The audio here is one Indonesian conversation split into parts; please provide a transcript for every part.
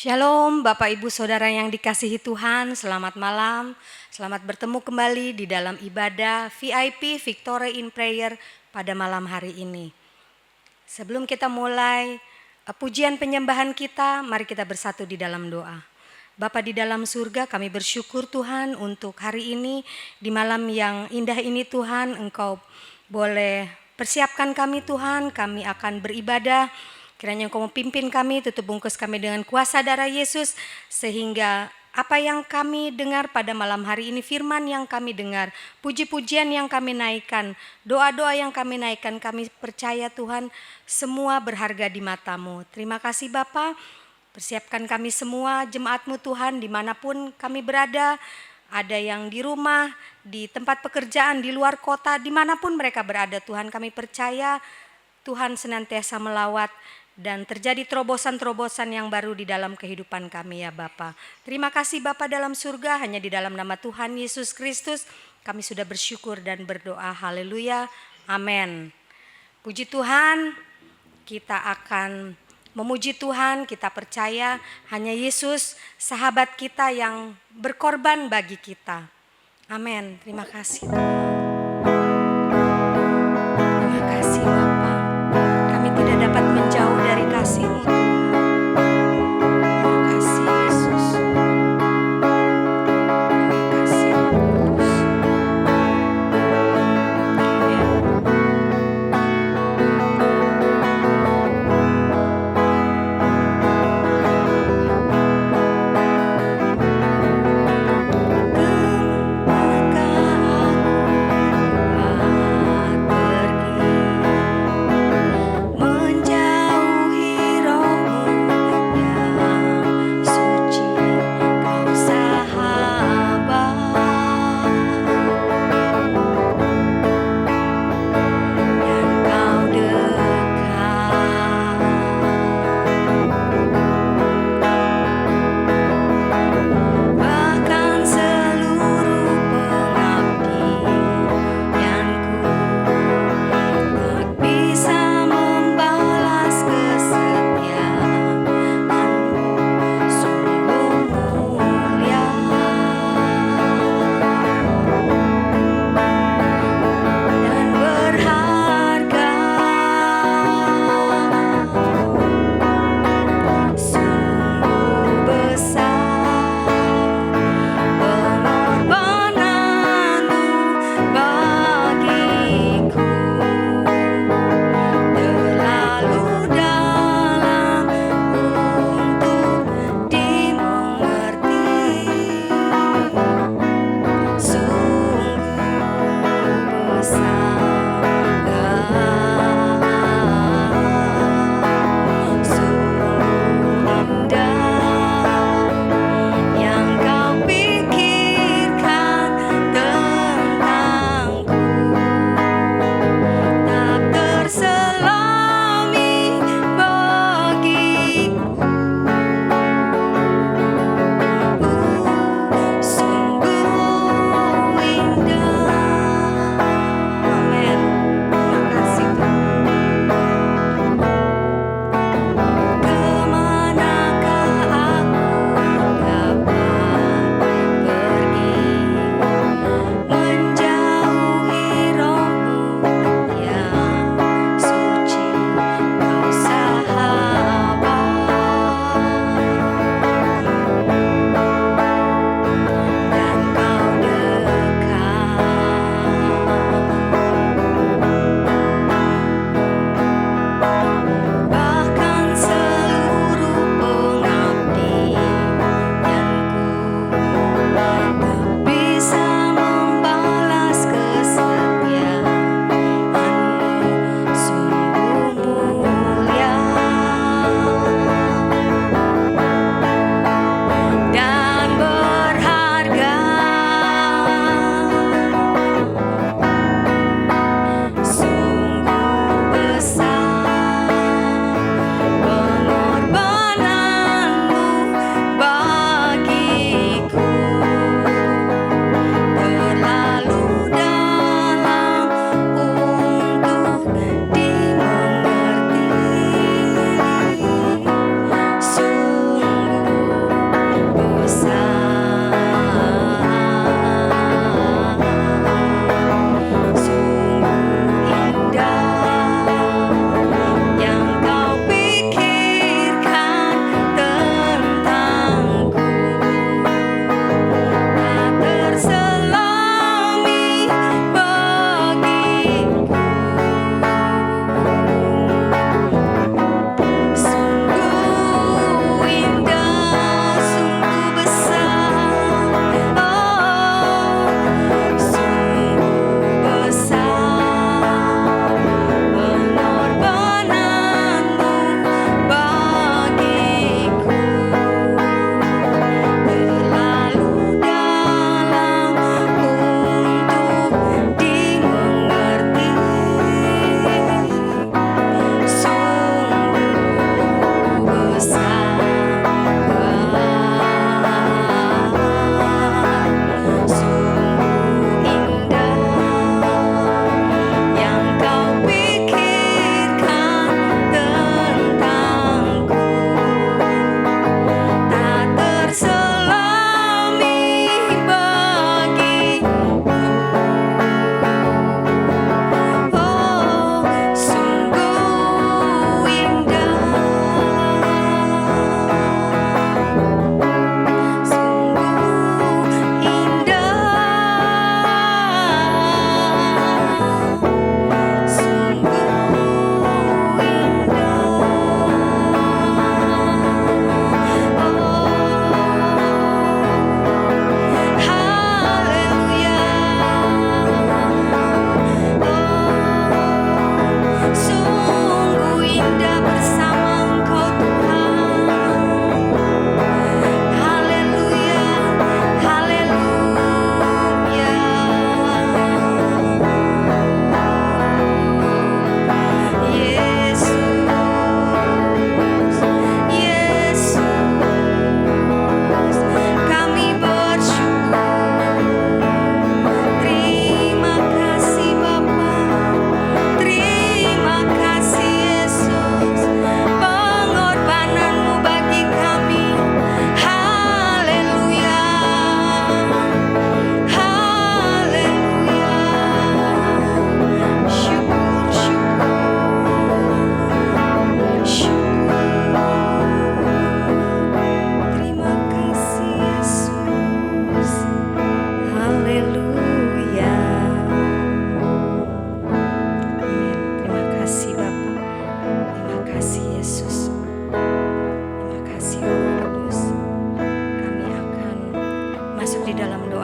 Shalom Bapak Ibu Saudara yang dikasihi Tuhan, selamat malam. Selamat bertemu kembali di dalam ibadah VIP Victory in Prayer pada malam hari ini. Sebelum kita mulai pujian penyembahan kita, mari kita bersatu di dalam doa. Bapa di dalam surga, kami bersyukur Tuhan untuk hari ini, di malam yang indah ini Tuhan, Engkau boleh persiapkan kami Tuhan, kami akan beribadah. Kiranya Engkau memimpin kami, tutup bungkus kami dengan kuasa darah Yesus, sehingga apa yang kami dengar pada malam hari ini, firman yang kami dengar, puji-pujian yang kami naikkan, doa-doa yang kami naikkan, kami percaya Tuhan, semua berharga di mata-Mu. Terima kasih Bapa, persiapkan kami semua, jemaat-Mu Tuhan, dimanapun kami berada, ada yang di rumah, di tempat pekerjaan, di luar kota, dimanapun mereka berada Tuhan, kami percaya Tuhan senantiasa melawat dan terjadi terobosan-terobosan yang baru di dalam kehidupan kami ya Bapa. Terima kasih Bapa dalam surga, hanya di dalam nama Tuhan Yesus Kristus kami sudah bersyukur dan berdoa. Haleluya, amin. Puji Tuhan, kita akan memuji Tuhan, kita percaya hanya Yesus sahabat kita yang berkorban bagi kita. Amin, terima kasih Tuhan. Terima kasih Bapa, kami tidak dapat menjauh dari kasih-Mu Tuhan. Terima kasih Yesus. Terima kasih Roh Kudus. Amin. Maka aku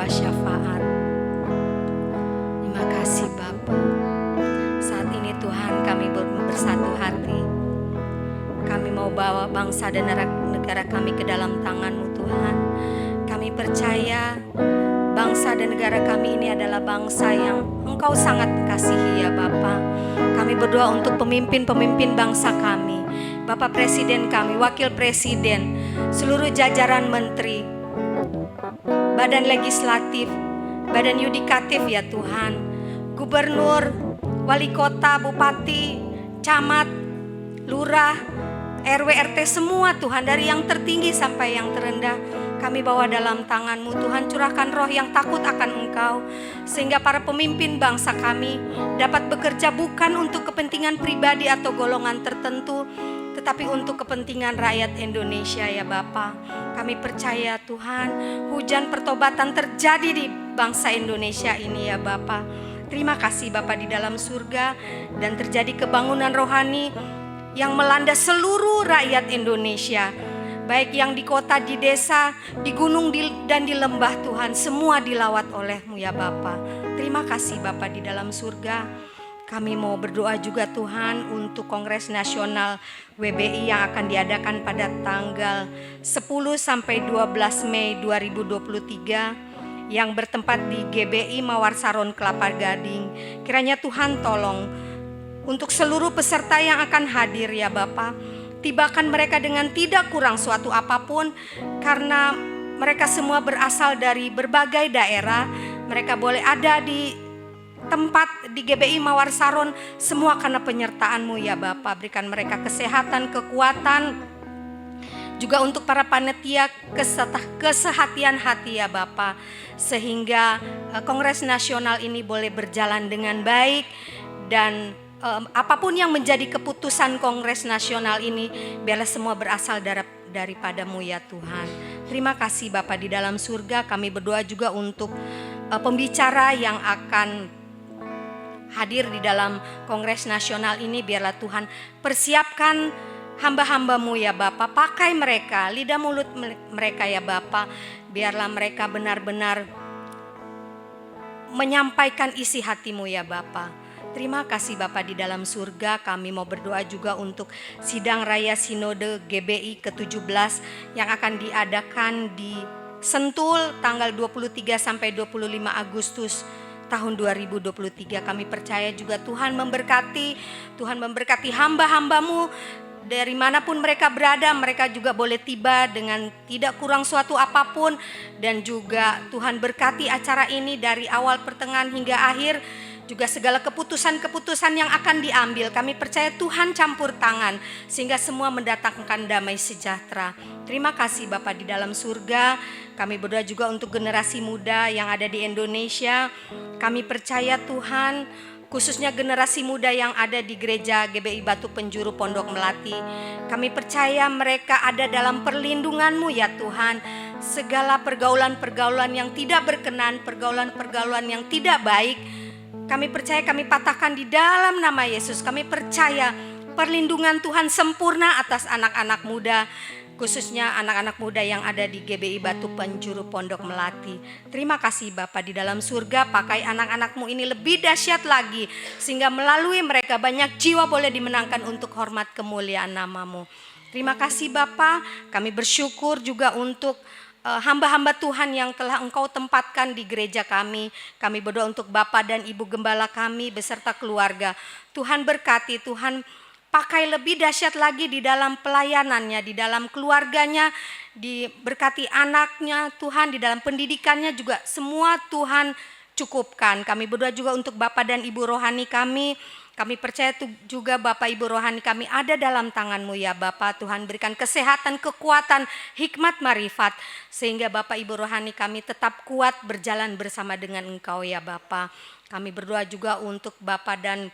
doa syafaat. Terima kasih Bapa. Saat ini Tuhan kami bersatu hati. Kami mau bawa bangsa dan negara kami ke dalam tangan-Mu Tuhan. Kami percaya bangsa dan negara kami ini adalah bangsa yang Engkau sangat kasihi ya Bapa. Kami berdoa untuk pemimpin-pemimpin bangsa kami, Bapak Presiden kami, Wakil Presiden, seluruh jajaran menteri, badan legislatif, badan yudikatif ya Tuhan, gubernur, wali kota, bupati, camat, lurah, RW, RT semua Tuhan, dari yang tertinggi sampai yang terendah. Kami bawa dalam tangan-Mu Tuhan, curahkan roh yang takut akan Engkau, sehingga para pemimpin bangsa kami dapat bekerja bukan untuk kepentingan pribadi atau golongan tertentu, tetapi untuk kepentingan rakyat Indonesia ya Bapa. Kami percaya Tuhan, hujan pertobatan terjadi di bangsa Indonesia ini ya Bapa. Terima kasih Bapa di dalam surga, dan terjadi kebangunan rohani yang melanda seluruh rakyat Indonesia, baik yang di kota, di desa, di gunung dan di lembah Tuhan, semua dilawat oleh-Mu ya Bapa. Terima kasih Bapa di dalam surga. Kami mau berdoa juga Tuhan untuk Kongres Nasional WBI yang akan diadakan pada tanggal 10 sampai 12 Mei 2023 yang bertempat di GBI Mawar Saron Kelapa Gading. Kiranya Tuhan tolong untuk seluruh peserta yang akan hadir ya Bapa, tibakan mereka dengan tidak kurang suatu apapun, karena mereka semua berasal dari berbagai daerah. Mereka boleh ada di tempat di GBI Mawar Saron semua karena penyertaan-Mu ya Bapa. Berikan mereka kesehatan, kekuatan, juga untuk para panitia kesehatian hati ya Bapa, sehingga Kongres Nasional ini boleh berjalan dengan baik. Dan apapun yang menjadi keputusan Kongres Nasional ini, biarlah semua berasal daripada-Mu ya Tuhan. Terima kasih Bapa di dalam surga. Kami berdoa juga untuk pembicara yang akan hadir di dalam Kongres Nasional ini. Biarlah Tuhan persiapkan hamba-hamba-Mu ya Bapa. Pakai mereka, lidah mulut mereka ya Bapa. Biarlah mereka benar-benar menyampaikan isi hati-Mu ya Bapa. Terima kasih Bapa di dalam surga. Kami mau berdoa juga untuk sidang raya Sinode GBI ke-17 yang akan diadakan di Sentul tanggal 23 sampai 25 Agustus tahun 2023. Kami percaya juga Tuhan memberkati hamba-hamba-Mu. Dari manapun mereka berada, mereka juga boleh tiba dengan tidak kurang suatu apapun. Dan juga Tuhan berkati acara ini dari awal, pertengahan hingga akhir. Juga segala keputusan-keputusan yang akan diambil, kami percaya Tuhan campur tangan sehingga semua mendatangkan damai sejahtera. Terima kasih Bapa di dalam surga. Kami berdoa juga untuk generasi muda yang ada di Indonesia. Kami percaya Tuhan, khususnya generasi muda yang ada di gereja GBI Batu Penjuru Pondok Melati. Kami percaya mereka ada dalam perlindungan-Mu ya Tuhan. Segala pergaulan-pergaulan yang tidak berkenan, pergaulan-pergaulan yang tidak baik, kami percaya, kami patahkan di dalam nama Yesus. Kami percaya perlindungan Tuhan sempurna atas anak-anak muda, khususnya anak-anak muda yang ada di GBI Batu Penjuru Pondok Melati. Terima kasih Bapa di dalam surga. Pakai anak-anak-Mu ini lebih dahsyat lagi, sehingga melalui mereka banyak jiwa boleh dimenangkan untuk hormat kemuliaan nama-Mu. Terima kasih Bapa. Kami bersyukur juga untuk hamba-hamba Tuhan yang telah Engkau tempatkan di gereja kami. Kami berdoa untuk Bapak dan Ibu Gembala kami beserta keluarga. Tuhan berkati, Tuhan pakai lebih dahsyat lagi di dalam pelayanannya, di dalam keluarganya, diberkati anaknya Tuhan, di dalam pendidikannya juga semua Tuhan cukupkan. Kami berdoa juga untuk Bapak dan Ibu rohani kami. Kami percaya juga Bapak Ibu rohani kami ada dalam tangan-Mu ya Bapak. Tuhan berikan kesehatan, kekuatan, hikmat, marifat, sehingga Bapak Ibu rohani kami tetap kuat berjalan bersama dengan Engkau ya Bapak. Kami berdoa juga untuk Bapak dan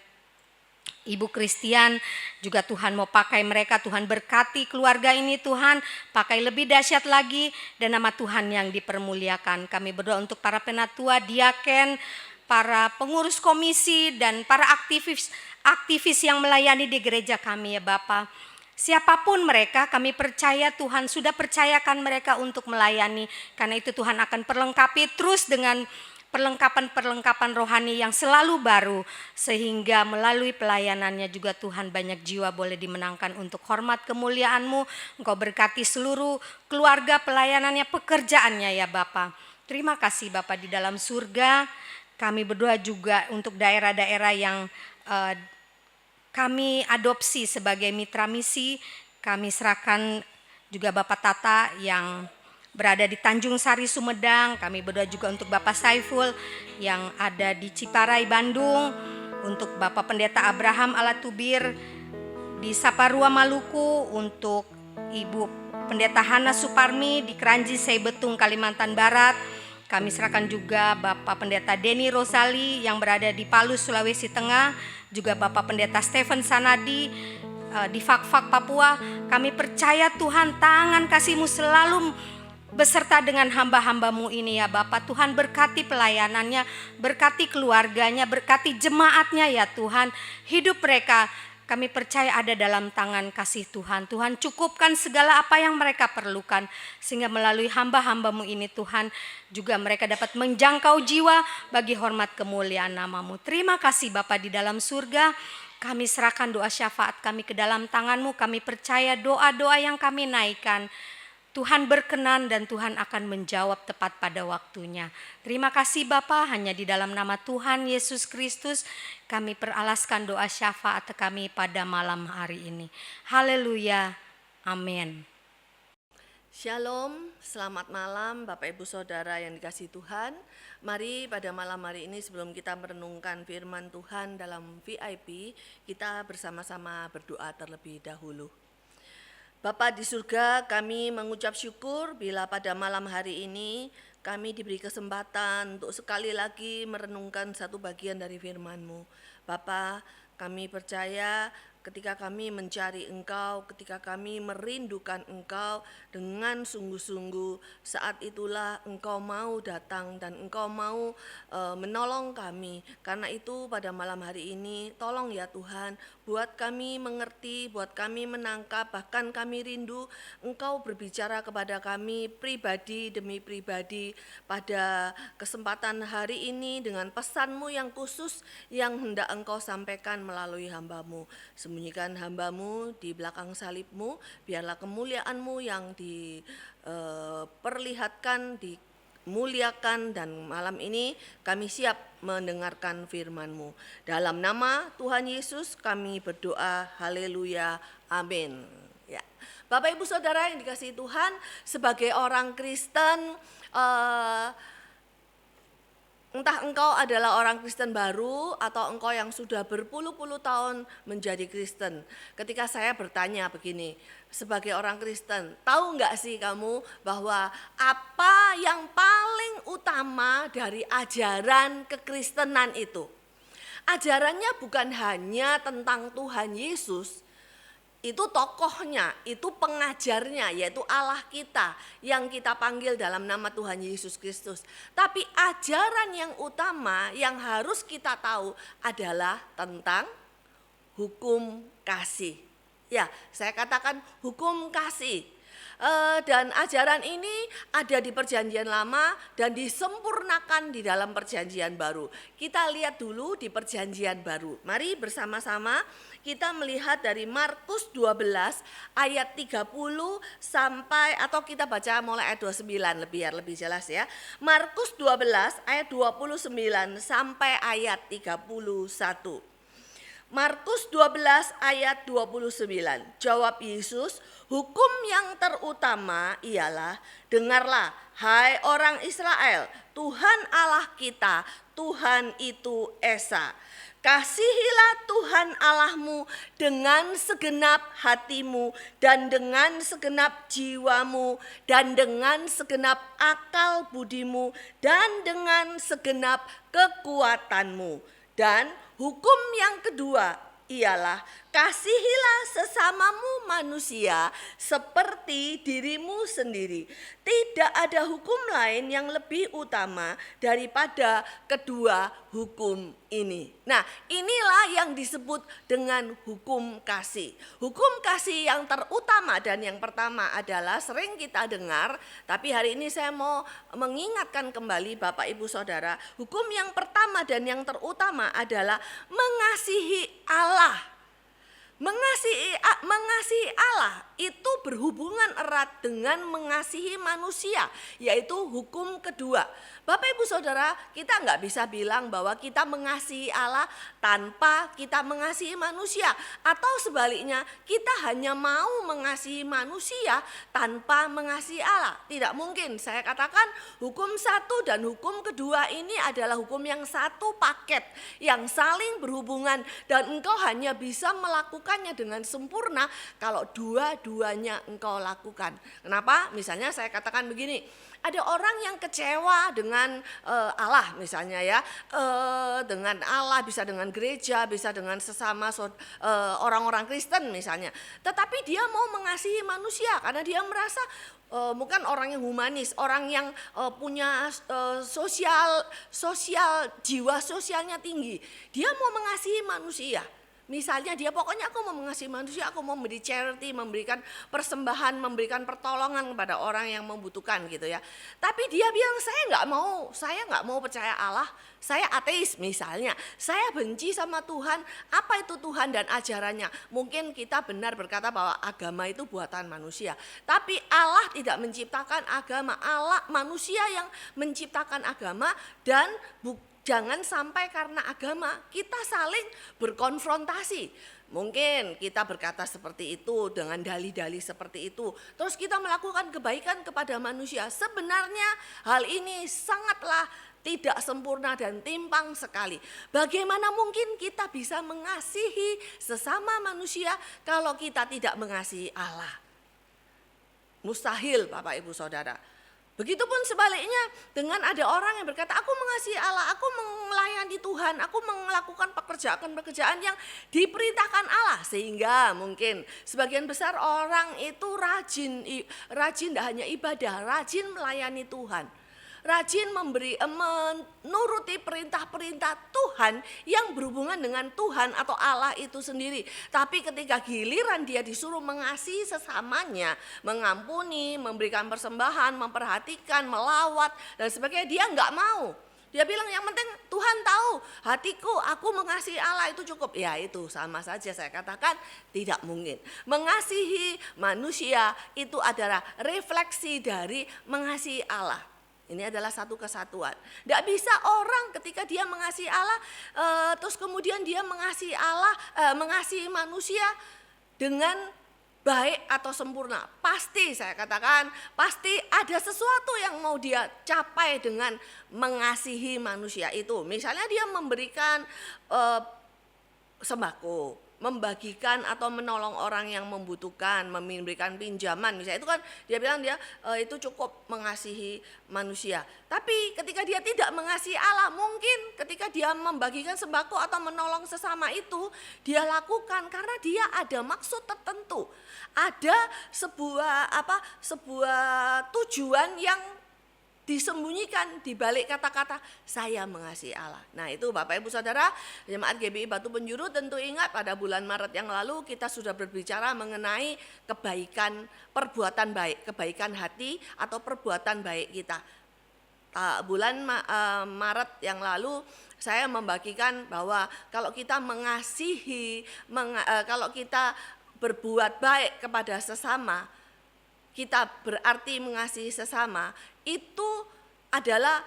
Ibu Kristian, juga Tuhan mau pakai mereka. Tuhan berkati keluarga ini Tuhan, pakai lebih dahsyat lagi, dan nama Tuhan yang dipermuliakan. Kami berdoa untuk para penatua, diaken, para pengurus komisi, dan para aktivis yang melayani di gereja kami ya Bapak. Siapapun mereka, kami percaya Tuhan sudah percayakan mereka untuk melayani. Karena itu Tuhan akan perlengkapi terus dengan perlengkapan-perlengkapan rohani yang selalu baru. Sehingga melalui pelayanannya juga Tuhan banyak jiwa boleh dimenangkan untuk hormat kemuliaan-Mu. Engkau berkati seluruh keluarga pelayanannya, pekerjaannya ya Bapa. Terima kasih Bapa di dalam surga. Kami berdoa juga untuk daerah-daerah yang kami adopsi sebagai mitra misi. Kami serahkan juga Bapak Tata yang berada di Tanjung Sari, Sumedang. Kami berdoa juga untuk Bapak Saiful yang ada di Ciparai, Bandung. Untuk Bapak Pendeta Abraham Alatubir di Saparua, Maluku. Untuk Ibu Pendeta Hana Suparmi di Kranji, Seibetung, Kalimantan Barat. Kami serahkan juga Bapak Pendeta Denny Rosali yang berada di Palu, Sulawesi Tengah. Juga Bapak Pendeta Stephen Sanadi di Fak-Fak, Papua. Kami percaya Tuhan tangan kasih-Mu selalu beserta dengan hamba-hamba-Mu ini ya Bapak. Tuhan berkati pelayanannya, berkati keluarganya, berkati jemaatnya ya Tuhan. Hidup mereka kami percaya ada dalam tangan kasih Tuhan. Tuhan cukupkan segala apa yang mereka perlukan. Sehingga melalui hamba-hamba-Mu ini Tuhan juga mereka dapat menjangkau jiwa bagi hormat kemuliaan nama-Mu. Terima kasih Bapa di dalam surga. Kami serahkan doa syafaat kami ke dalam tangan-Mu. Kami percaya doa-doa yang kami naikkan Tuhan berkenan dan Tuhan akan menjawab tepat pada waktunya. Terima kasih Bapa, hanya di dalam nama Tuhan Yesus Kristus kami peralaskan doa syafaat kami pada malam hari ini. Haleluya, amin. Shalom, selamat malam Bapak Ibu Saudara yang dikasihi Tuhan. Mari pada malam hari ini sebelum kita merenungkan firman Tuhan dalam VIP, kita bersama-sama berdoa terlebih dahulu. Bapa di surga, kami mengucap syukur bila pada malam hari ini kami diberi kesempatan untuk sekali lagi merenungkan satu bagian dari firman-Mu. Bapa, kami percaya ketika kami mencari Engkau, ketika kami merindukan Engkau dengan sungguh-sungguh, saat itulah Engkau mau datang dan Engkau mau menolong kami. Karena itu pada malam hari ini tolong ya Tuhan, buat kami mengerti, buat kami menangkap, bahkan kami rindu Engkau berbicara kepada kami pribadi demi pribadi pada kesempatan hari ini dengan pesan-Mu yang khusus yang hendak Engkau sampaikan melalui hamba-Mu. Sembunyikan hamba-Mu di belakang salib-Mu, biarlah kemuliaan-Mu yang diperlihatkan, dimuliakan, dan malam ini kami siap mendengarkan firman-Mu. Dalam nama Tuhan Yesus kami berdoa, haleluya, amin. Ya. Bapak Ibu Saudara yang dikasihi Tuhan, sebagai orang Kristen, entah engkau adalah orang Kristen baru atau engkau yang sudah berpuluh-puluh tahun menjadi Kristen. Ketika saya bertanya begini, sebagai orang Kristen, tahu enggak sih kamu bahwa apa yang paling utama dari ajaran kekristenan itu? Ajarannya bukan hanya tentang Tuhan Yesus, itu tokohnya, itu pengajarnya, yaitu Allah kita yang kita panggil dalam nama Tuhan Yesus Kristus. Tapi ajaran yang utama yang harus kita tahu adalah tentang hukum kasih. Ya, saya katakan hukum kasih. Dan ajaran ini ada di perjanjian lama dan disempurnakan di dalam perjanjian baru. Kita lihat dulu di perjanjian baru. Mari bersama-sama kita melihat dari Markus 12 ayat 30 sampai, atau kita baca mulai ayat 29 biar lebih jelas ya. Markus 12 ayat 29 sampai ayat 31. Markus 12 ayat 29. Jawab Yesus, hukum yang terutama ialah, dengarlah hai orang Israel, Tuhan Allah kita, Tuhan itu Esa. Kasihilah Tuhan Allahmu dengan segenap hatimu dan dengan segenap jiwamu dan dengan segenap akal budimu dan dengan segenap kekuatanmu. Dan hukum yang kedua ialah, kasihilah sesamamu manusia seperti dirimu sendiri. Tidak ada hukum lain yang lebih utama daripada kedua hukum ini. Nah, inilah yang disebut dengan hukum kasih. Hukum kasih yang terutama dan yang pertama adalah sering kita dengar, tapi hari ini saya mau mengingatkan kembali Bapak Ibu Saudara, hukum yang pertama dan yang terutama adalah mengasihi Allah. Mengasihi Allah itu berhubungan erat dengan mengasihi manusia, yaitu hukum kedua. Bapak Ibu Saudara, kita nggak bisa bilang bahwa kita mengasihi Allah tanpa kita mengasihi manusia, atau sebaliknya kita hanya mau mengasihi manusia tanpa mengasihi Allah. Tidak mungkin. Saya katakan hukum satu dan hukum kedua ini adalah hukum yang satu paket, yang saling berhubungan, dan engkau hanya bisa melakukannya dengan sempurna kalau dua-duanya engkau lakukan. Kenapa? Misalnya saya katakan begini, ada orang yang kecewa dengan Allah misalnya ya, dengan Allah, bisa dengan gereja, bisa dengan sesama orang-orang Kristen misalnya. Tetapi dia mau mengasihi manusia karena dia merasa bukan orang yang humanis, orang yang punya sosial jiwa sosialnya tinggi. Dia mau mengasihi manusia. Misalnya dia pokoknya aku mau mengasihi manusia, aku mau memberi charity, memberikan persembahan, memberikan pertolongan kepada orang yang membutuhkan gitu ya. Tapi dia bilang saya nggak mau percaya Allah, saya ateis misalnya, saya benci sama Tuhan. Apa itu Tuhan dan ajarannya? Mungkin kita benar berkata bahwa agama itu buatan manusia, tapi Allah tidak menciptakan agama. Allah manusia yang menciptakan agama, dan jangan sampai karena agama kita saling berkonfrontasi. Mungkin kita berkata seperti itu dengan dalih-dalih seperti itu, terus kita melakukan kebaikan kepada manusia. Sebenarnya hal ini sangatlah tidak sempurna dan timpang sekali. Bagaimana mungkin kita bisa mengasihi sesama manusia kalau kita tidak mengasihi Allah? Mustahil Bapak Ibu Saudara. Begitupun sebaliknya dengan ada orang yang berkata, aku mengasihi Allah, aku melayani Tuhan, aku melakukan pekerjaan yang diperintahkan Allah. Sehingga mungkin sebagian besar orang itu rajin tidak hanya ibadah, rajin melayani Tuhan. Rajin menuruti perintah-perintah Tuhan yang berhubungan dengan Tuhan atau Allah itu sendiri. Tapi ketika giliran dia disuruh mengasihi sesamanya, mengampuni, memberikan persembahan, memperhatikan, melawat dan sebagainya, dia nggak mau. Dia bilang yang penting Tuhan tahu hatiku, aku mengasihi Allah itu cukup. Ya itu sama saja, saya katakan tidak mungkin. Mengasihi manusia itu adalah refleksi dari mengasihi Allah. Ini adalah satu kesatuan. Tidak bisa orang ketika dia mengasihi Allah, terus kemudian dia mengasihi Allah, mengasihi manusia dengan baik atau sempurna. Pasti saya katakan, pasti ada sesuatu yang mau dia capai dengan mengasihi manusia itu. Misalnya dia memberikan sembako, membagikan atau menolong orang yang membutuhkan, memberikan pinjaman misalnya, itu kan dia bilang dia itu cukup mengasihi manusia. Tapi ketika dia tidak mengasihi Allah, mungkin ketika dia membagikan sembako atau menolong sesama itu dia lakukan karena dia ada maksud tertentu, ada sebuah tujuan yang disembunyikan di balik kata-kata saya mengasihi Allah. Nah itu Bapak Ibu Saudara, Jemaat GBI Batu Penjuru tentu ingat pada bulan Maret yang lalu kita sudah berbicara mengenai kebaikan, perbuatan baik, kebaikan hati atau perbuatan baik kita. Bulan Maret yang lalu saya membagikan bahwa kalau kita mengasihi, kalau kita berbuat baik kepada sesama, kita berarti mengasihi sesama, itu adalah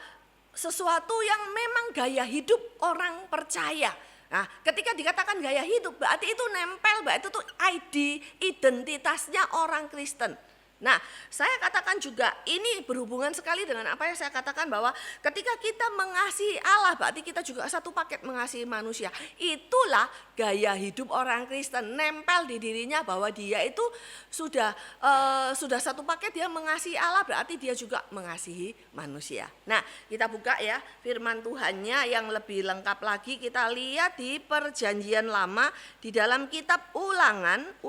sesuatu yang memang gaya hidup orang percaya. Nah, ketika dikatakan gaya hidup berarti itu nempel, berarti itu ID, identitasnya orang Kristen. Nah, saya katakan juga ini berhubungan sekali dengan apa yang saya katakan bahwa ketika kita mengasihi Allah berarti kita juga satu paket mengasihi manusia. Itulah gaya hidup orang Kristen, nempel di dirinya bahwa dia itu sudah satu paket, dia mengasihi Allah berarti dia juga mengasihi manusia. Nah, kita buka ya firman Tuhannya yang lebih lengkap lagi, kita lihat di Perjanjian Lama di dalam kitab Ulangan 6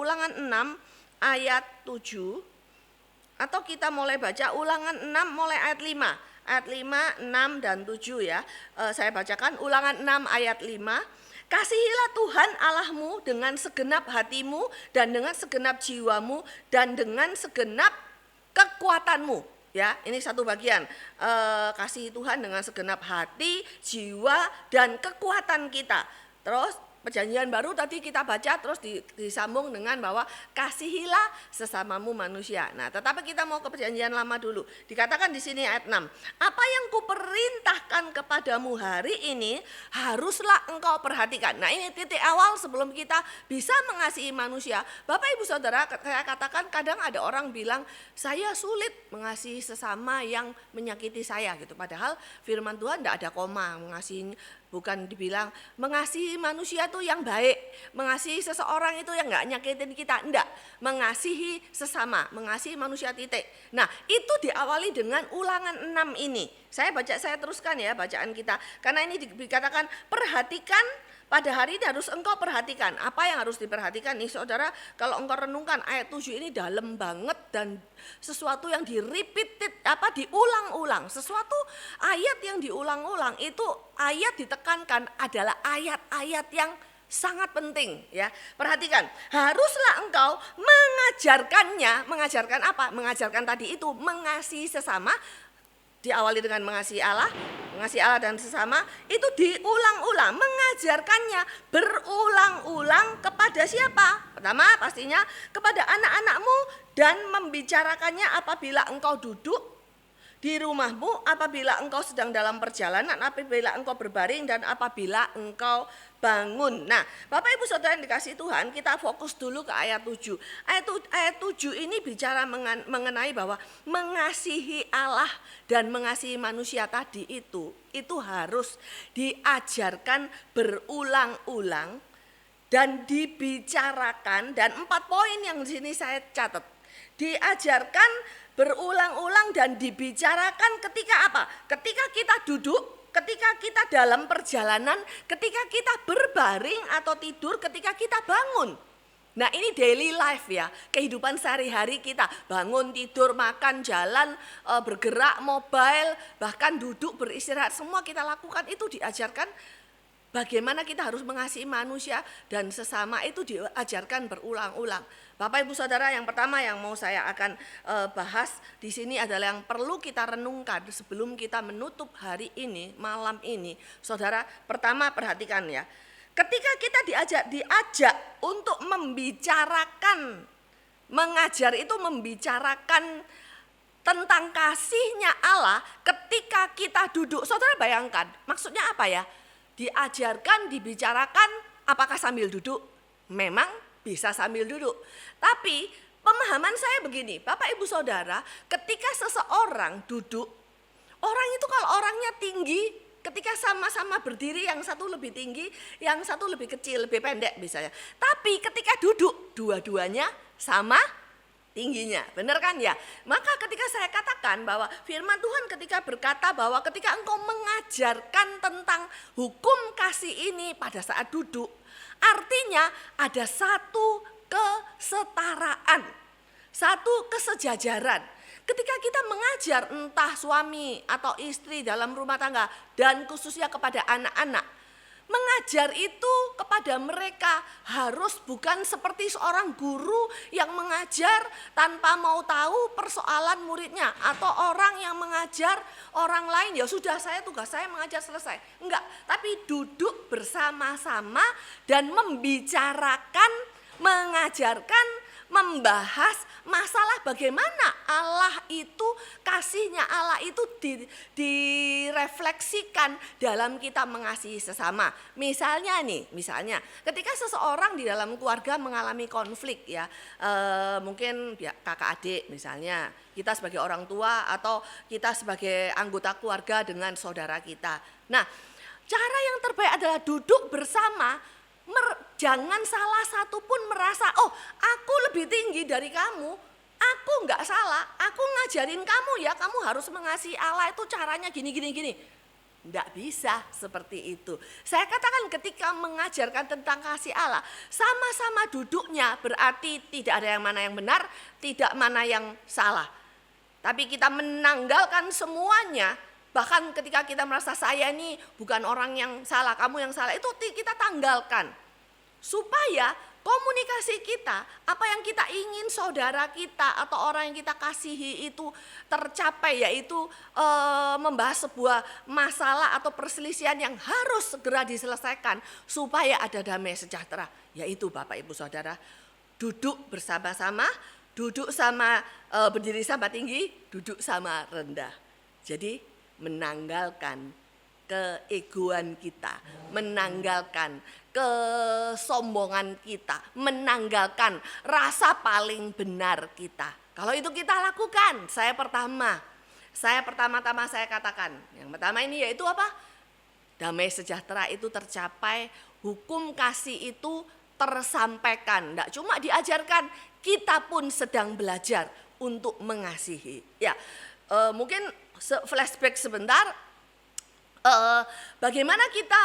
ayat 7. Atau kita mulai baca Ulangan 6 mulai ayat 5. Ayat 5, 6, dan 7 ya. Saya bacakan Ulangan 6 ayat 5. Kasihilah Tuhan Allahmu dengan segenap hatimu dan dengan segenap jiwamu dan dengan segenap kekuatanmu. Ya, ini satu bagian. Kasihi Tuhan dengan segenap hati, jiwa, dan kekuatan kita. Terus Perjanjian Baru tadi kita baca terus disambung dengan bahwa kasihilah sesamamu manusia. Nah, tetapi kita mau ke Perjanjian Lama dulu. Dikatakan di sini ayat 6. Apa yang kuperintahkan kepadamu hari ini haruslah engkau perhatikan. Nah, ini titik awal sebelum kita bisa mengasihi manusia. Bapak Ibu Saudara, saya katakan kadang ada orang bilang saya sulit mengasihi sesama yang menyakiti saya gitu. Padahal firman Tuhan tidak ada koma, mengasihi. Bukan dibilang mengasihi manusia itu yang baik, mengasihi seseorang itu yang enggak nyakitin kita, enggak. Mengasihi sesama, mengasihi manusia titik. Nah, itu diawali dengan Ulangan 6 ini. Saya teruskan ya bacaan kita. Karena ini dikatakan perhatikan pada hari ini harus engkau perhatikan. Apa yang harus diperhatikan nih saudara? Kalau engkau renungkan ayat 7 ini dalam banget dan sesuatu yang diulang-ulang. Sesuatu ayat yang diulang-ulang itu ayat ditekankan adalah ayat-ayat yang sangat penting ya. Perhatikan, haruslah engkau mengajarkan apa? Mengajarkan tadi itu mengasihi sesama. Diawali dengan mengasihi Allah dan sesama, itu diulang-ulang, mengajarkannya berulang-ulang kepada siapa? Pertama pastinya kepada anak-anakmu dan membicarakannya apabila engkau duduk di rumahmu, apabila engkau sedang dalam perjalanan, apabila engkau berbaring, dan apabila engkau bangun. Nah, Bapak Ibu Saudara yang dikasihi Tuhan, kita fokus dulu ke ayat 7. Ayat 7 ini bicara mengenai bahwa mengasihi Allah dan mengasihi manusia tadi itu harus diajarkan berulang-ulang dan dibicarakan, dan 4 poin yang di sini saya catat. Diajarkan berulang-ulang dan dibicarakan ketika apa? Ketika kita duduk, ketika kita dalam perjalanan, ketika kita berbaring atau tidur, ketika kita bangun. Nah, ini daily life ya, kehidupan sehari-hari kita, bangun, tidur, makan, jalan, bergerak, mobile, bahkan duduk, beristirahat, semua kita lakukan itu diajarkan. Bagaimana kita harus mengasihi manusia dan sesama itu diajarkan berulang-ulang. Bapak Ibu Saudara, yang pertama yang mau saya akan bahas di sini adalah yang perlu kita renungkan sebelum kita menutup hari ini, malam ini. Saudara, pertama perhatikan ya. Ketika kita diajak untuk membicarakan, mengajar itu membicarakan tentang kasihnya Allah ketika kita duduk. Saudara bayangkan, maksudnya apa ya? Diajarkan, dibicarakan, apakah sambil duduk? Memang bisa sambil duduk. Tapi pemahaman saya begini, Bapak Ibu Saudara, ketika seseorang duduk, orang itu kalau orangnya tinggi, ketika sama-sama berdiri, yang satu lebih tinggi, yang satu lebih kecil, lebih pendek misalnya. Tapi ketika duduk, dua-duanya sama tingginya, benar kan ya? Maka ketika saya katakan bahwa firman Tuhan ketika berkata bahwa ketika engkau mengajarkan tentang hukum kasih ini pada saat duduk, artinya ada satu kesetaraan, satu kesejajaran. Ketika kita mengajar entah suami atau istri dalam rumah tangga dan khususnya kepada anak-anak, mengajar itu kepada mereka harus bukan seperti seorang guru yang mengajar tanpa mau tahu persoalan muridnya, atau orang yang mengajar orang lain, ya sudah tugas saya mengajar selesai. Enggak, tapi duduk bersama-sama dan membicarakan, mengajarkan, membahas masalah bagaimana Allah itu, kasihnya Allah itu direfleksikan dalam kita mengasihi sesama. Misalnya ketika seseorang di dalam keluarga mengalami konflik ya, mungkin kakak adik misalnya, kita sebagai orang tua atau kita sebagai anggota keluarga dengan saudara kita. Nah, cara yang terbaik adalah duduk bersama. Jangan salah satu pun merasa, oh aku lebih tinggi dari kamu, aku nggak salah, aku ngajarin kamu ya, kamu harus mengasihi Allah itu caranya gini. Nggak bisa seperti itu. Saya katakan ketika mengajarkan tentang kasih Allah, sama-sama duduknya berarti tidak ada yang mana yang benar, tidak mana yang salah. Tapi kita menanggalkan semuanya. Bahkan ketika kita merasa saya ini bukan orang yang salah, kamu yang salah, itu kita tanggalkan. Supaya komunikasi kita, apa yang kita ingin saudara kita atau orang yang kita kasihi itu tercapai, yaitu membahas sebuah masalah atau perselisihan yang harus segera diselesaikan supaya ada damai sejahtera. Yaitu Bapak Ibu Saudara, duduk bersama-sama, duduk sama berdiri sama tinggi, duduk sama rendah. Jadi menanggalkan keegoan kita, menanggalkan kesombongan kita, menanggalkan rasa paling benar kita. Kalau itu kita lakukan, saya pertama-tama saya katakan, yang pertama ini yaitu apa? Damai sejahtera itu tercapai, hukum kasih itu tersampaikan. Tidak cuma diajarkan, kita pun sedang belajar untuk mengasihi. Ya, mungkin flashback sebentar, bagaimana kita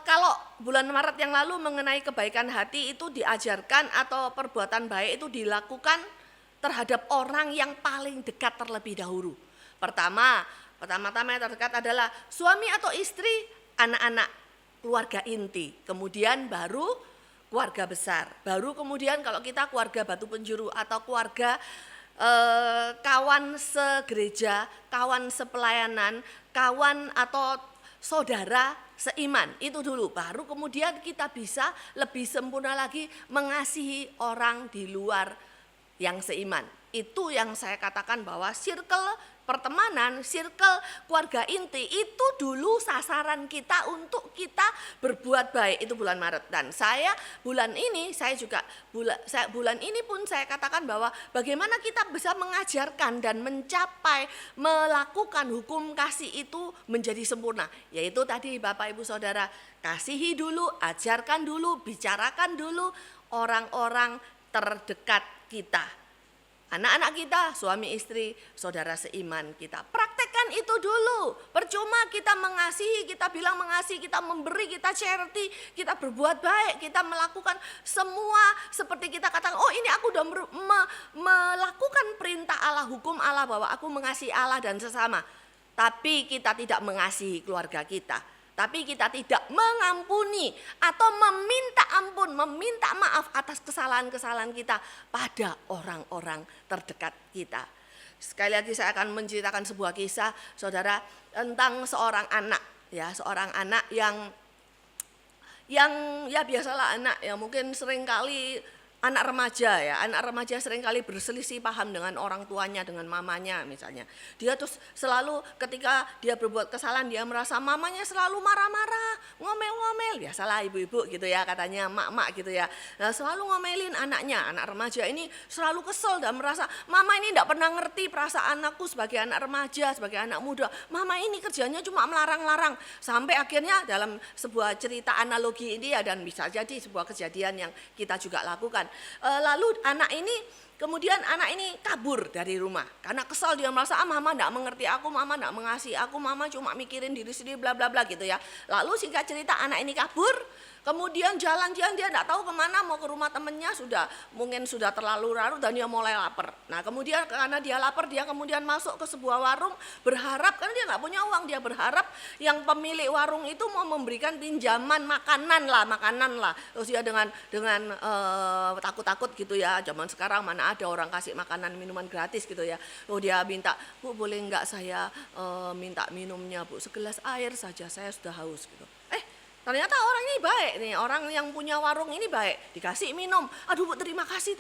kalau bulan Maret yang lalu mengenai kebaikan hati itu diajarkan atau perbuatan baik itu dilakukan terhadap orang yang paling dekat terlebih dahulu. Pertama-tama yang terdekat adalah suami atau istri, anak-anak, keluarga inti, kemudian baru keluarga besar, baru kemudian kalau kita keluarga Batu Penjuru atau keluarga kawan segereja, kawan sepelayanan, kawan atau saudara seiman, itu dulu. Baru kemudian kita bisa lebih sempurna lagi mengasihi orang di luar yang seiman. Itu yang saya katakan bahwa circle pertemanan, circle keluarga inti itu dulu sasaran kita untuk kita berbuat baik. Itu bulan Maret. Dan bulan ini pun saya katakan bahwa bagaimana kita bisa mengajarkan dan mencapai melakukan hukum kasih itu menjadi sempurna. Yaitu tadi Bapak Ibu Saudara, kasihi dulu, ajarkan dulu, bicarakan dulu orang-orang terdekat kita. Anak-anak kita, suami istri, saudara seiman kita. Praktekkan itu dulu. Percuma kita mengasihi, kita bilang mengasihi, kita memberi, kita charity, kita berbuat baik, kita melakukan semua seperti kita katakan, oh ini aku sudah melakukan perintah Allah, hukum Allah bahwa aku mengasihi Allah dan sesama. Tapi kita tidak mengasihi keluarga kita. Tapi kita tidak mengampuni atau meminta ampun, meminta maaf atas kesalahan-kesalahan kita pada orang-orang terdekat kita. Sekali lagi saya akan menceritakan sebuah kisah, saudara, tentang seorang anak, ya, seorang anak yang ya biasalah anak yang mungkin seringkali anak remaja seringkali berselisih paham dengan orang tuanya, dengan mamanya misalnya. Dia terus selalu ketika dia berbuat kesalahan, dia merasa mamanya selalu marah-marah, ngomel-ngomel. Biasalah ibu-ibu gitu ya, katanya mak-mak gitu ya. Nah, selalu ngomelin anaknya. Anak remaja ini selalu kesel dan merasa mama ini tidak pernah ngerti perasaan aku sebagai anak remaja, sebagai anak muda. Mama ini kerjanya cuma melarang-larang. Sampai akhirnya dalam sebuah cerita analogi ini ya, dan bisa jadi sebuah kejadian yang kita juga lakukan. Lalu anak ini kabur dari rumah karena kesal, dia merasa mama tidak mengerti aku, mama tidak mengasihi aku, mama cuma mikirin diri sendiri bla bla bla gitu ya. Lalu singkat cerita anak ini kabur, kemudian jalan-jalan dia tidak tahu kemana, mau ke rumah temennya, mungkin sudah terlalu larut dan dia mulai lapar. Nah kemudian karena dia lapar, dia kemudian masuk ke sebuah warung, berharap, karena dia nggak punya uang, dia berharap yang pemilik warung itu mau memberikan pinjaman makanan lah. Terus dia dengan takut-takut gitu ya, zaman sekarang mana ada orang kasih makanan minuman gratis gitu ya. Oh dia minta, Bu boleh nggak saya minta minumnya Bu, segelas air saja, saya sudah haus gitu. Ternyata orang ini baik nih, orang yang punya warung ini baik, dikasih minum. Aduh Bu, terima kasih,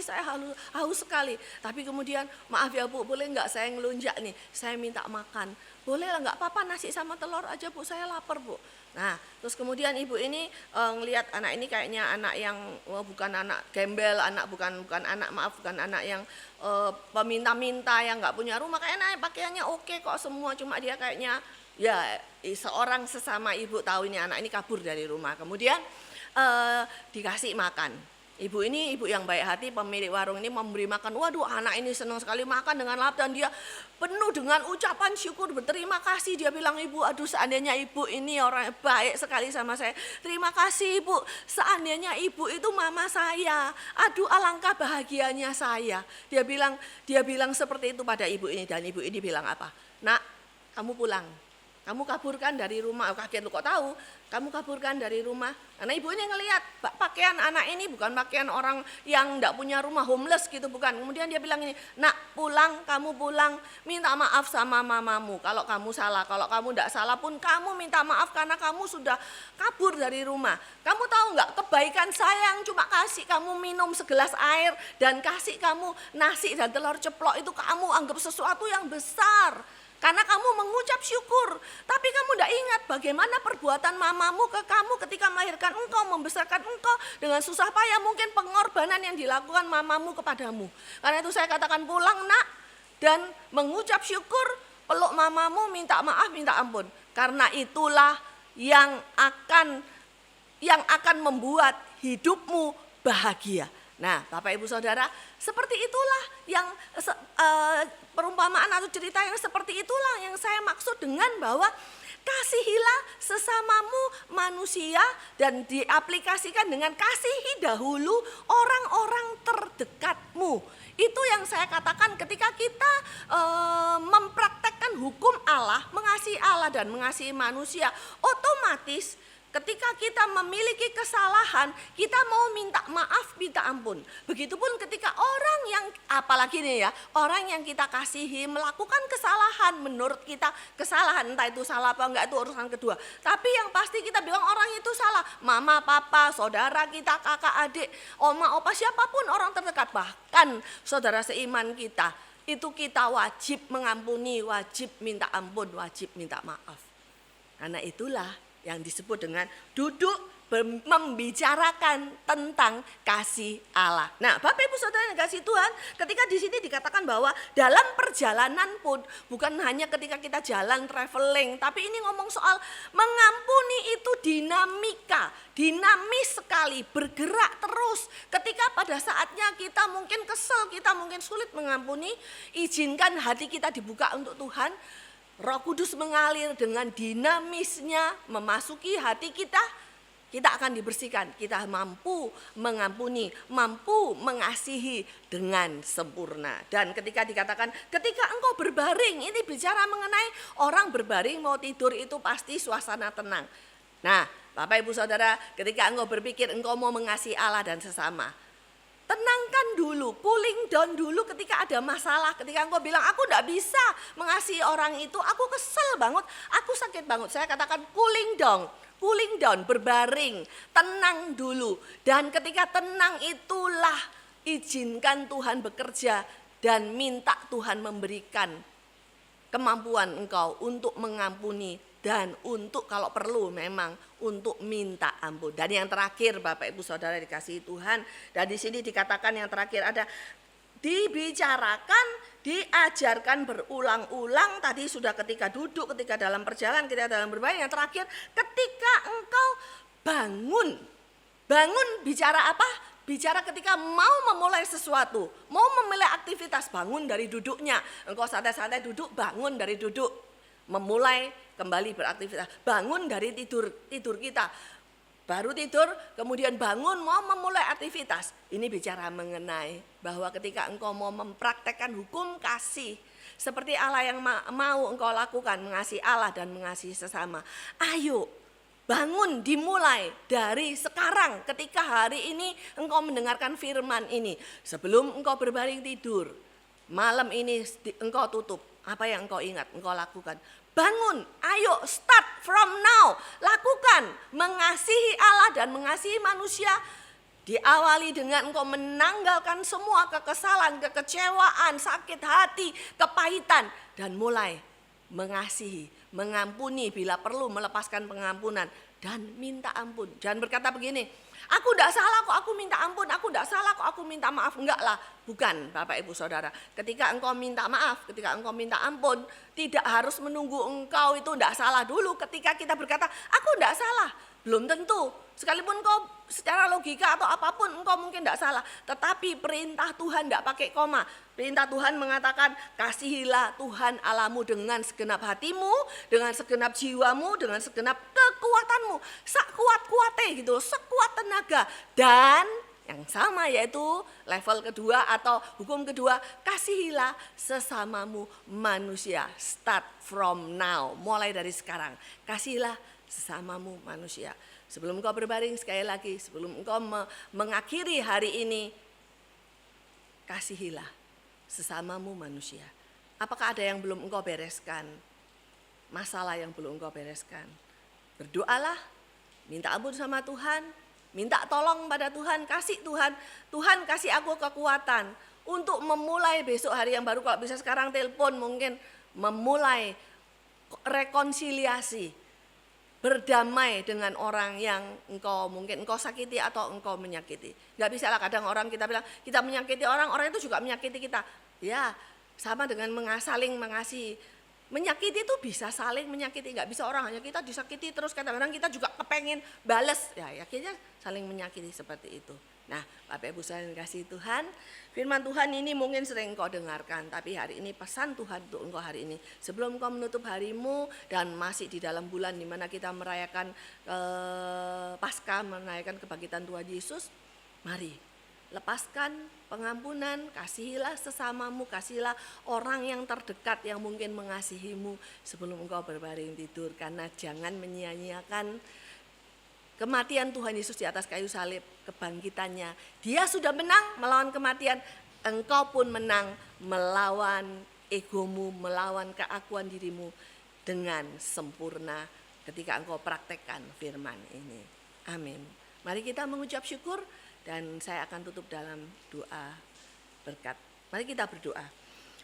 saya haus sekali. Tapi kemudian, maaf ya Bu, boleh nggak saya ngelunjak nih, saya minta makan. Boleh lah, nggak apa-apa, nasi sama telur aja Bu, saya lapar Bu. Nah, terus kemudian ibu ini ngelihat anak ini kayaknya anak yang bukan anak gembel, bukan anak yang peminta-minta, yang nggak punya rumah, kayaknya pakaiannya oke kok semua, cuma dia kayaknya ya seorang sesama ibu tahu ini anak ini kabur dari rumah, kemudian dikasih makan. Ibu ini ibu yang baik hati, pemilik warung ini memberi makan. Waduh, anak ini senang sekali makan dengan lahap dan dia penuh dengan ucapan syukur, berterima kasih. Dia bilang, ibu, aduh seandainya ibu ini orang baik sekali sama saya. Terima kasih ibu, seandainya ibu itu mama saya. Aduh alangkah bahagianya saya. Dia bilang seperti itu pada ibu ini, dan ibu ini bilang apa? Nak, kamu pulang. Kamu kaburkan dari rumah. Kaget, lu kok tahu? Kamu kaburkan dari rumah. Karena ibu ini ngelihat pakaian anak ini bukan pakaian orang yang enggak punya rumah, homeless gitu, bukan. Kemudian dia bilang ini, nak pulang, kamu pulang, minta maaf sama mamamu. Kalau kamu salah, kalau kamu enggak salah pun kamu minta maaf karena kamu sudah kabur dari rumah. Kamu tahu enggak, kebaikan saya yang cuma kasih kamu minum segelas air dan kasih kamu nasi dan telur ceplok itu kamu anggap sesuatu yang besar. Karena kamu mengucap syukur, tapi kamu tidak ingat bagaimana perbuatan mamamu ke kamu ketika melahirkan engkau, membesarkan engkau dengan susah payah, mungkin pengorbanan yang dilakukan mamamu kepadamu. Karena itu saya katakan pulang nak, dan mengucap syukur, peluk mamamu, minta maaf, minta ampun. Karena itulah yang akan membuat hidupmu bahagia. Nah, Bapak Ibu Saudara, seperti itulah yang perumpamaan atau cerita yang seperti itulah yang saya maksud dengan bahwa kasihilah sesamamu manusia dan diaplikasikan dengan kasihi dahulu orang-orang terdekatmu. Itu yang saya katakan ketika kita mempraktekkan hukum Allah, mengasihi Allah dan mengasihi manusia, otomatis ketika kita memiliki kesalahan, kita mau minta maaf, minta ampun. Begitupun ketika orang yang, apalagi nih ya, orang yang kita kasihi melakukan kesalahan, menurut kita kesalahan, entah itu salah apa enggak itu urusan kedua. Tapi yang pasti kita bilang orang itu salah, mama, papa, saudara kita, kakak, adik, oma, opa, siapapun orang terdekat, bahkan saudara seiman kita, itu kita wajib mengampuni, wajib minta ampun, wajib minta maaf. Karena itulah yang disebut dengan duduk membicarakan tentang kasih Allah. Nah, Bapak Ibu Saudara yang kasih Tuhan, ketika di sini dikatakan bahwa dalam perjalanan pun bukan hanya ketika kita jalan traveling, tapi ini ngomong soal mengampuni itu dinamika, dinamis sekali, bergerak terus. Ketika pada saatnya kita mungkin kesel, kita mungkin sulit mengampuni, izinkan hati kita dibuka untuk Tuhan. Roh Kudus mengalir dengan dinamisnya memasuki hati kita, kita akan dibersihkan. Kita mampu mengampuni, mampu mengasihi dengan sempurna. Dan ketika dikatakan ketika engkau berbaring, ini bicara mengenai orang berbaring mau tidur itu pasti suasana tenang. Nah, Bapak Ibu Saudara, ketika engkau berpikir engkau mau mengasihi Allah dan sesama, tenangkan dulu, cooling down dulu ketika ada masalah. Ketika engkau bilang, aku tidak bisa mengasihi orang itu, aku kesel banget, aku sakit banget. Saya katakan cooling down, berbaring, tenang dulu. Dan ketika tenang itulah izinkan Tuhan bekerja dan minta Tuhan memberikan kemampuan engkau untuk mengampuni dan untuk kalau perlu memang untuk minta ampun. Dan yang terakhir Bapak Ibu Saudara dikasihi Tuhan, dan di sini dikatakan yang terakhir ada dibicarakan, diajarkan berulang-ulang. Tadi sudah ketika duduk, ketika dalam perjalanan, ketika dalam berbaring. Yang terakhir ketika engkau bangun bicara apa? Bicara ketika mau memulai sesuatu, mau memulai aktivitas, bangun dari duduknya. Engkau santai-santai duduk, bangun dari duduk. Memulai kembali beraktivitas, bangun dari tidur kita, baru tidur kemudian bangun mau memulai aktivitas. Ini bicara mengenai bahwa ketika engkau mau mempraktekkan hukum kasih seperti Allah yang mau engkau lakukan, mengasihi Allah dan mengasihi sesama, ayo bangun, dimulai dari sekarang. Ketika hari ini engkau mendengarkan firman ini, sebelum engkau berbaring tidur, malam ini engkau tutup Apa yang engkau ingat, engkau lakukan. Bangun, ayo start from now. Lakukan, mengasihi Allah dan mengasihi manusia. Diawali dengan engkau menanggalkan semua kekesalan, kekecewaan, sakit hati, kepahitan. Dan mulai mengasihi, mengampuni bila perlu melepaskan pengampunan. Dan minta ampun. Jangan berkata begini, aku tidak salah kok aku minta ampun, aku tidak salah kok aku minta maaf. Enggak lah, bukan Bapak Ibu Saudara. Ketika engkau minta maaf, ketika engkau minta ampun, tidak harus menunggu engkau itu tidak salah dulu. Ketika kita berkata, aku tidak salah, belum tentu. Sekalipun engkau secara logika atau apapun engkau mungkin tidak salah. Tetapi perintah Tuhan tidak pakai koma. Perintah Tuhan mengatakan, kasihilah Tuhan Allahmu dengan segenap hatimu, dengan segenap jiwamu, dengan segenap kekuatanmu. Sekuat-kuatnya gitu, sekuat tenaga. Dan yang sama yaitu level kedua atau hukum kedua, kasihilah sesamamu manusia. Start from now, mulai dari sekarang. Kasihilah sesamamu manusia. Sebelum engkau berbaring sekali lagi, sebelum engkau mengakhiri hari ini, kasihilah sesamamu manusia. Apakah ada yang belum engkau bereskan? Masalah yang belum engkau bereskan? Berdoalah, minta ampun sama Tuhan, minta tolong pada Tuhan, kasih Tuhan. Tuhan kasih aku kekuatan untuk memulai besok hari yang baru. Kalau bisa sekarang telepon mungkin memulai rekonsiliasi. Berdamai dengan orang yang mungkin engkau sakiti atau engkau menyakiti. Gak bisa lah kadang orang kita bilang kita menyakiti orang, orang itu juga menyakiti kita. Ya sama dengan saling mengasihi. Menyakiti itu bisa saling menyakiti, gak bisa orang hanya kita disakiti terus kadang-kadang kita juga kepengen bales. Ya akhirnya saling menyakiti seperti itu. Nah Bapak Ibu sekalian kasih Tuhan, firman Tuhan ini mungkin sering engkau dengarkan, tapi hari ini pesan Tuhan untuk engkau hari ini. Sebelum engkau menutup harimu dan masih di dalam bulan di mana kita merayakan Paskah, merayakan kebangkitan Tuhan Yesus, mari lepaskan pengampunan, kasihilah sesamamu, kasihilah orang yang terdekat yang mungkin mengasihimu sebelum engkau berbaring tidur. Karena jangan menyia-nyiakan kematian Tuhan Yesus di atas kayu salib, kebangkitannya. Dia sudah menang melawan kematian, engkau pun menang melawan egomu, melawan keakuan dirimu dengan sempurna ketika engkau praktekkan firman ini. Amin. Mari kita mengucap syukur dan saya akan tutup dalam doa berkat. Mari kita berdoa.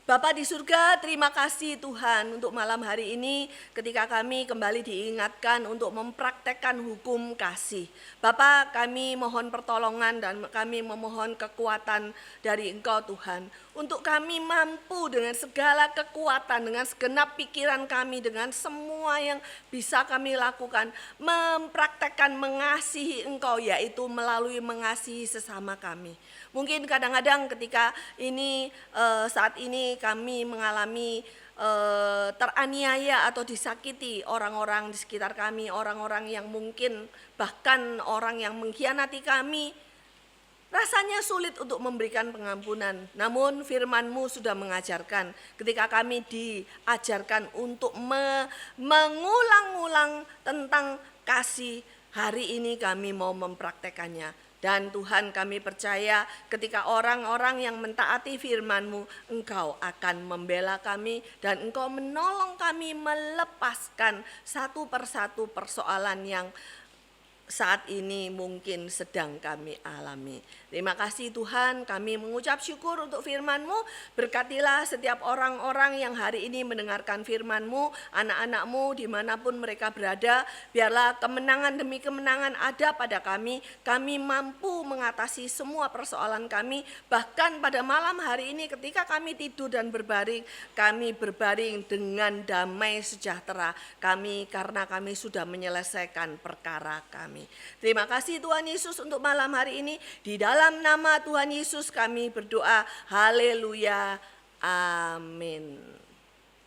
Bapa di surga, terima kasih Tuhan untuk malam hari ini ketika kami kembali diingatkan untuk mempraktekkan hukum kasih. Bapa, kami mohon pertolongan dan kami memohon kekuatan dari Engkau Tuhan. Untuk kami mampu dengan segala kekuatan, dengan segenap pikiran kami, dengan semua yang bisa kami lakukan, mempraktekkan mengasihi Engkau, yaitu melalui mengasihi sesama kami. Mungkin kadang-kadang ketika ini saat ini kami mengalami teraniaya atau disakiti orang-orang di sekitar kami, orang-orang yang mungkin bahkan orang yang mengkhianati kami, rasanya sulit untuk memberikan pengampunan. Namun firman-Mu sudah mengajarkan ketika kami diajarkan untuk mengulang-ulang tentang kasih, hari ini kami mau mempraktekannya. Dan Tuhan kami percaya ketika orang-orang yang mentaati firman-Mu, Engkau akan membela kami dan Engkau menolong kami melepaskan satu persatu persoalan yang saat ini mungkin sedang kami alami. Terima kasih Tuhan, kami mengucap syukur untuk firman-Mu. Berkatilah setiap orang-orang yang hari ini mendengarkan firman-Mu, anak-anak-Mu dimanapun mereka berada. Biarlah kemenangan demi kemenangan ada pada kami. Kami mampu mengatasi semua persoalan kami. Bahkan pada malam hari ini ketika kami tidur dan berbaring, kami berbaring dengan damai sejahtera kami karena kami sudah menyelesaikan perkara kami. Terima kasih Tuhan Yesus untuk malam hari ini. Di dalam nama Tuhan Yesus kami berdoa. Haleluya. Amin.